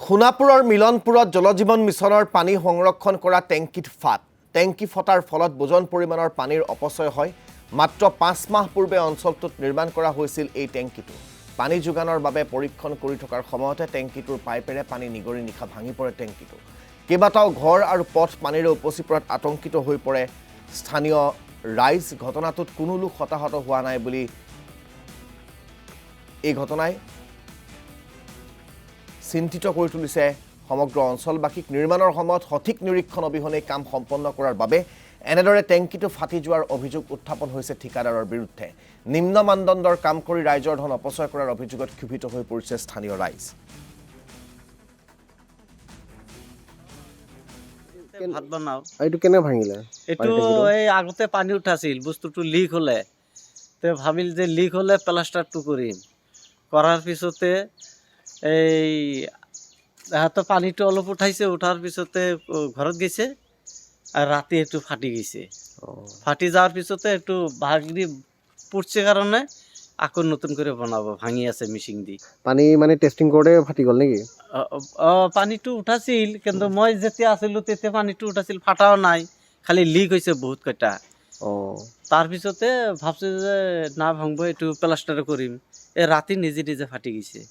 সোণাপুৰৰ মিলনপুৰত জলজীৱন মিছনৰ পানী সংৰক্ষণ কৰা টেংকিত ফাট। টেংকি ফটাৰ ফলত বুজন পৰিমাণৰ পানীৰ অপচয় হয়। মাত্ৰ 5 মাহ পূৰ্বে অঞ্চলটোত নিৰ্মাণ কৰা হৈছিল এই টেংকিটো। পানী যোগানৰ বাবে পৰীক্ষণ কৰি থকাৰ সময়তে টেংকিটোৰ পাইপেৰে পানী নিগৰি নিশা ভাঙি পৰে টেংকিটো। কেইবাটাও ঘৰ আৰু পথ পানীৰে উপচি পৰাত আতংকিত হৈ পৰে স্থানীয় ৰাইজ। ঘটনাটোত কোনো লোক হতাহত হোৱা নাই বুলি এই ঘটনাই চিন্তিত কৰি তুলিছে সমগ্ৰ অঞ্চলবাসীক। নিৰ্মাণৰ সময়ত সঠিক নিৰীক্ষণ অবিহনে কাম সম্পন্ন কৰাৰ বাবে এনেদৰে টেংকিটো ফাটি যোৱাৰ অভিযোগ উত্থাপন হৈছে ঠিকাদাৰৰ বিৰুদ্ধে। নিম্ন মানদণ্ডৰ কাম কৰি ৰাইজৰ ধন অপচয় কৰাৰ অভিযোগত ক্ষোভিত হৈ পৰিছে স্থানীয় ৰাইজ। ভাত বনাও এইটো কেনে ভাঙিলে? এইটো এই আগতে পানী উঠাছিল, বস্তুটো লিক হলে তে ভাবিল যে লিক হলে প্লাষ্টাৰটো কৰিম। কৰাৰ পিছতে এই হাতে পানীটো অলপ উঠাইছে, উঠাৰ পিছতে ঘৰত গৈছে আৰু ৰাতি এইটো ফাটি গৈছে। ফাটি যাওয়ার পিছতে একটু ভাগি পড়ছে কারণে আকৌ নতুন করে বনাবো, ভাঙি আছে মিশিং দি। পানী মানে টেস্টিং কৰোতে ফাটি গ'ল নেকি? পানীটো উঠাছিল, কিন্তু মই যেতিয়া আছিলো তেতিয়া পানীটো উঠাছিল, ফাটাও নাই, খালি লিক হৈছে বহুত কটা। তার পিছতে ভাবছে যে না ভাঙবো, এইটো প্লাষ্টার কৰিম। এই ৰাতি নিজে নিজে ফাটি গৈছে।